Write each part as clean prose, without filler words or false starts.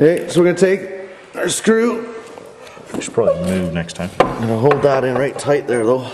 Okay, so we're gonna take our screw. We should probably move next time. I'm gonna hold that in right tight there though.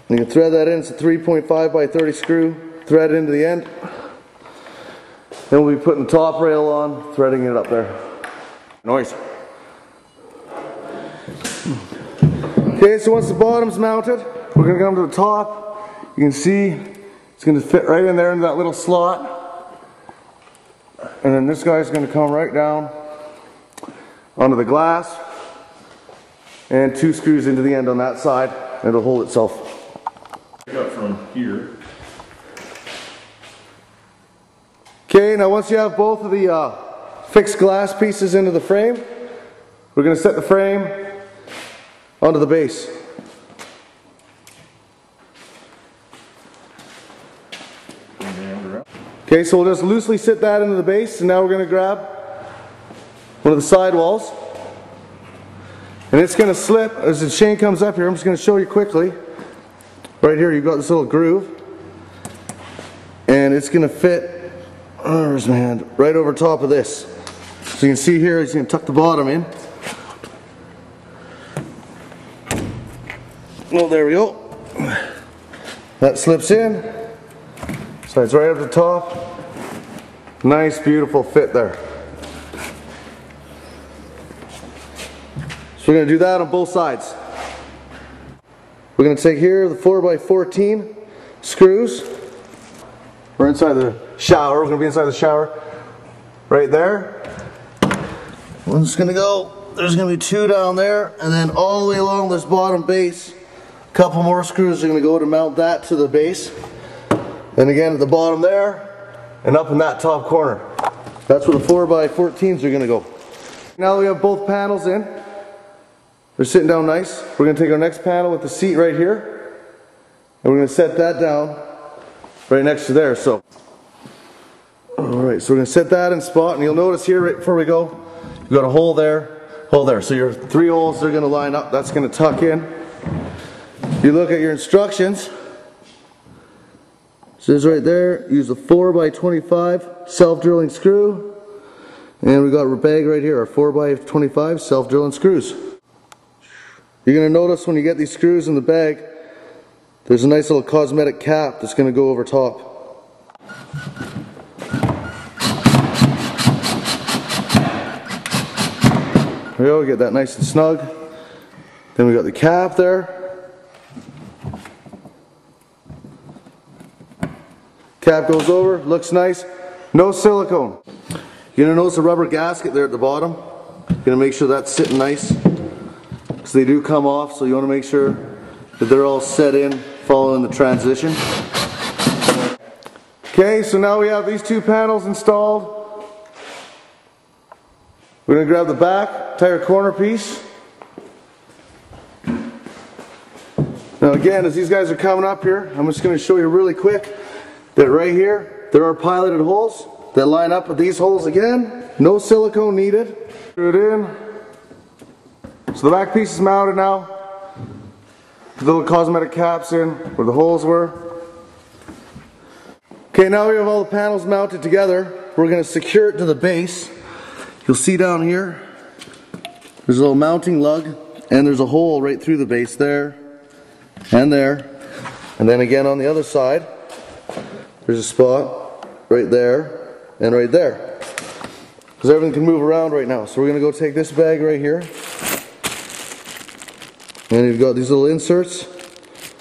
You can thread that in. It's a 3.5 by 30 screw. Thread it into the end. Then we'll be putting the top rail on, threading it up there. Noise. Okay, so once the bottom's mounted, we're gonna come to the top. You can see it's gonna fit right in there in that little slot. And then this guy's gonna come right down onto the glass. And 2 screws into the end on that side. And it'll hold itself. Up from here. Okay, now once you have both of the fixed glass pieces into the frame, we're going to set the frame onto the base. Okay, so we'll just loosely sit that into the base, and now we're going to grab one of the side walls. And it's going to slip as the chain comes up here. I'm just going to show you quickly. Right here you've got this little groove, and it's going to fit, where's my hand, right over top of this. So you can see here, he's going to tuck the bottom in. Oh, there we go. That slips in, slides right up the top. Nice, beautiful fit there. So we're going to do that on both sides. We're going to take here the 4x14 screws. We're inside the shower. We're going to be inside the shower right there. We're just going to go, there's going to be 2 down there, and then all the way along this bottom base, a couple more screws are going to go to mount that to the base. And again at the bottom there, and up in that top corner. That's where the 4x14s are going to go. Now that we have both panels in, they're sitting down nice. We're going to take our next panel with the seat right here, and we're going to set that down right next to there. So, alright, so we're going to set that in spot, and you'll notice here right before we go, you've got a hole there, hole there. So your 3 holes are going to line up. That's going to tuck in. You look at your instructions. It says right there, use a 4x25 self-drilling screw, and we've got our bag right here, our 4x25 self-drilling screws. You're going to notice when you get these screws in the bag, there's a nice little cosmetic cap that's going to go over top. There we go, get that nice and snug. Then we got the cap there. Cap goes over, looks nice. No silicone. You're going to notice a rubber gasket there at the bottom. You're going to make sure that's sitting nice. Because they do come off, so you want to make sure that they're all set in following the transition. Okay, so now we have these 2 panels installed. We're going to grab the back, entire corner piece. Now again, as these guys are coming up here, I'm just going to show you really quick that right here, there are piloted holes that line up with these holes again. No silicone needed. Screw it in. So the back piece is mounted now. The little cosmetic caps in where the holes were. Okay, now we have all the panels mounted together. We're going to secure it to the base. You'll see down here, there's a little mounting lug, and there's a hole right through the base there, and there. And then again on the other side, there's a spot right there, and right there. Because everything can move around right now. So we're going to go take this bag right here. And you've got these little inserts,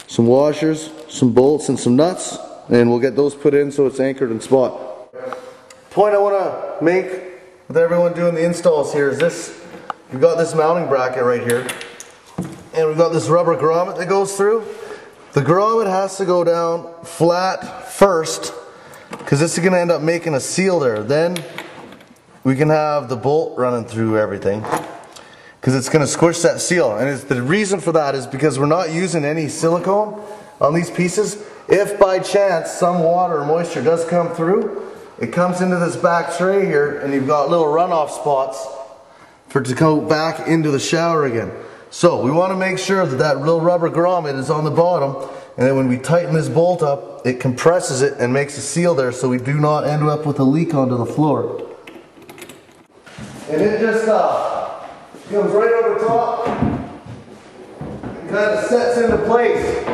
some washers, some bolts, and some nuts, and we'll get those put in so it's anchored in spot. Point I want to make with everyone doing the installs here is this. You've got this mounting bracket right here, and we've got this rubber grommet that goes through. The grommet has to go down flat first, because this is going to end up making a seal there. Then we can have the bolt running through everything, because it's going to squish that seal. And the reason for that is because we're not using any silicone on these pieces. If by chance some water or moisture does come through, it comes into this back tray here, and you've got little runoff spots for it to go back into the shower again. So we want to make sure that that little rubber grommet is on the bottom, and then when we tighten this bolt up, it compresses it and makes a seal there so we do not end up with a leak onto the floor. And it just comes right over top and kind of sets into place.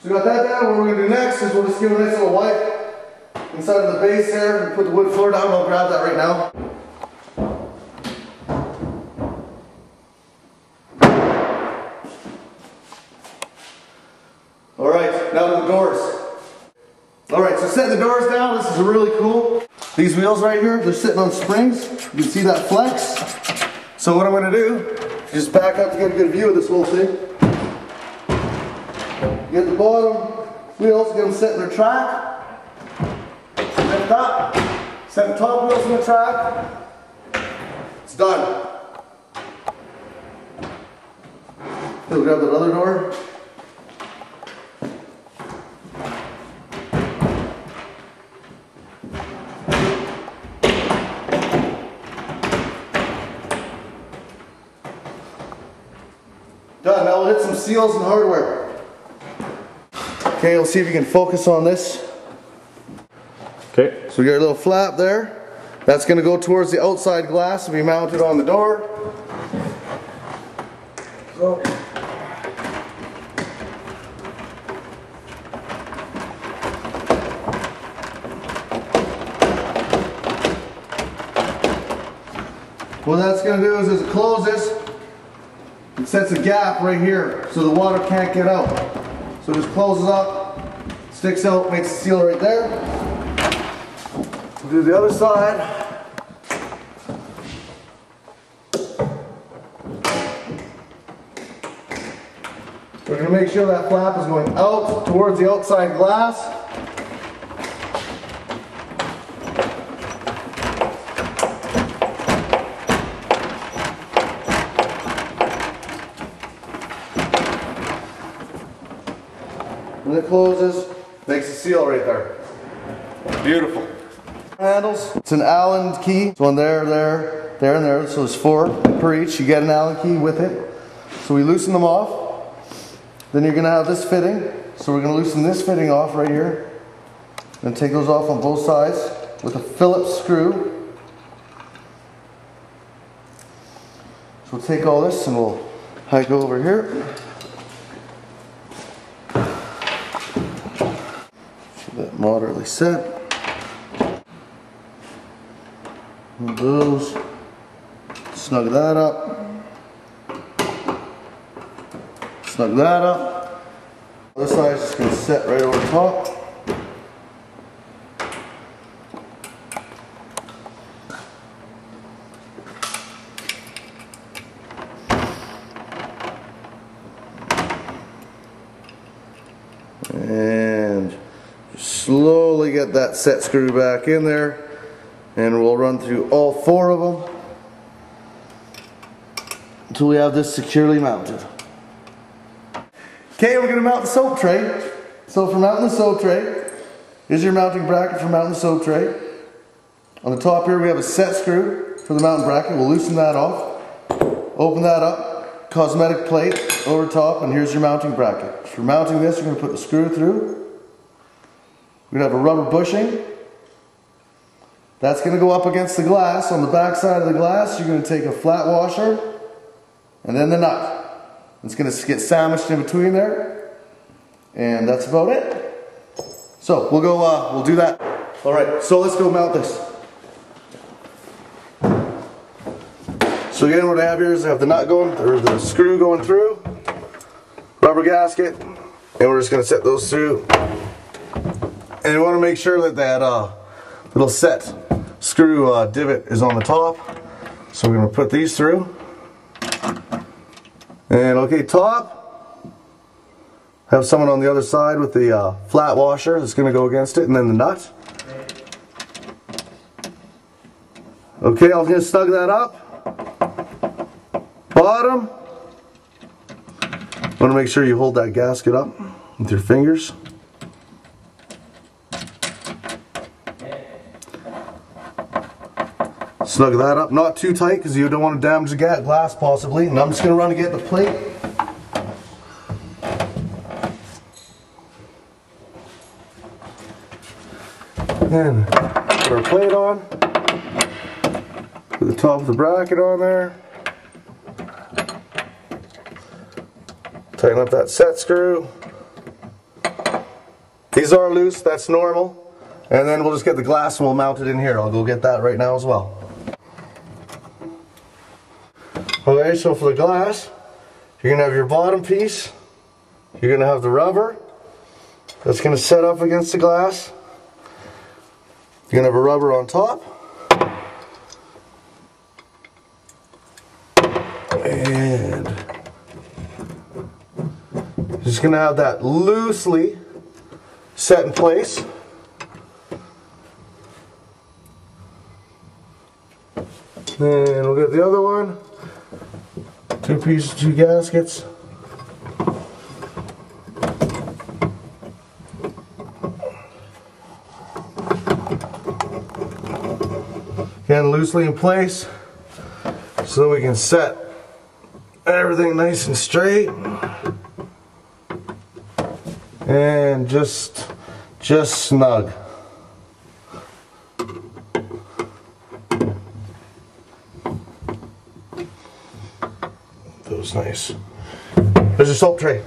So we got that down. What we're going to do next is we'll just give a nice little wipe inside of the base there and put the wood floor down. I'll grab that right now. Alright, now to the doors. Alright, so setting the doors down, this is really cool. These wheels right here, they're sitting on springs. You can see that flex. So what I'm going to do is just back up to get a good view of this whole thing. Get the bottom wheels, get them set in their track. Lift up. Set the top wheels in the track. It's done. We'll grab that other door. Done. Now we'll hit some seals and hardware. Okay, we'll see if you can focus on this. Okay. So we got a little flap there. That's going to go towards the outside glass and be mounted on the door. So. What that's going to do is as it closes, it sets a gap right here so the water can't get out. So it just closes up, sticks out, makes a seal right there. We'll do the other side. We're going to make sure that flap is going out towards the outside glass. When it closes, makes a seal right there. Beautiful. Handles, it's an Allen key. It's one there, there, there, and there. So there's 4 per each. You get an Allen key with it. So we loosen them off. Then you're going to have this fitting. So we're going to loosen this fitting off right here. Then take those off on both sides with a Phillips screw. So we'll take all this and we'll hike over here. That moderately set. Move those. Snug that up. Snug that up. This side is just going to set right over top. And slowly get that set screw back in there, and we'll run through all 4 of them until we have this securely mounted. Okay, we're going to mount the soap tray. So for mounting the soap tray, here's your mounting bracket for mounting the soap tray. On the top here we have a set screw for the mounting bracket. We'll loosen that off, open that up, cosmetic plate over top, and here's your mounting bracket. For mounting this, you're going to put the screw through. We're going to have a rubber bushing. That's going to go up against the glass. On the back side of the glass, you're going to take a flat washer and then the nut. It's going to get sandwiched in between there. And that's about it. So we'll go, we'll do that. Alright, so let's go mount this. So again, what I have here is I have the nut going, or the screw going through, rubber gasket, and we're just going to set those through. And you want to make sure that that little set screw divot is on the top. So we're going to put these through. And okay, top. Have someone on the other side with the flat washer that's going to go against it, and then the nut. Okay, I'm going to snug that up. Bottom. want to make sure you hold that gasket up with your fingers. Snug that up, not too tight because you don't want to damage the glass possibly. And I'm just going to run to get the plate. And put our plate on. Put the top of the bracket on there. Tighten up that set screw. These are loose, that's normal. And then we'll just get the glass and we'll mount it in here. I'll go get that right now as well. Okay, so for the glass, you're going to have your bottom piece. You're going to have the rubber that's going to set up against the glass. You're going to have a rubber on top. And you're just going to have that loosely set in place. Then we'll get the other one. Two pieces, two gaskets. Again, loosely in place so that we can set everything nice and straight. And just snug. That was nice. There's a soap tray.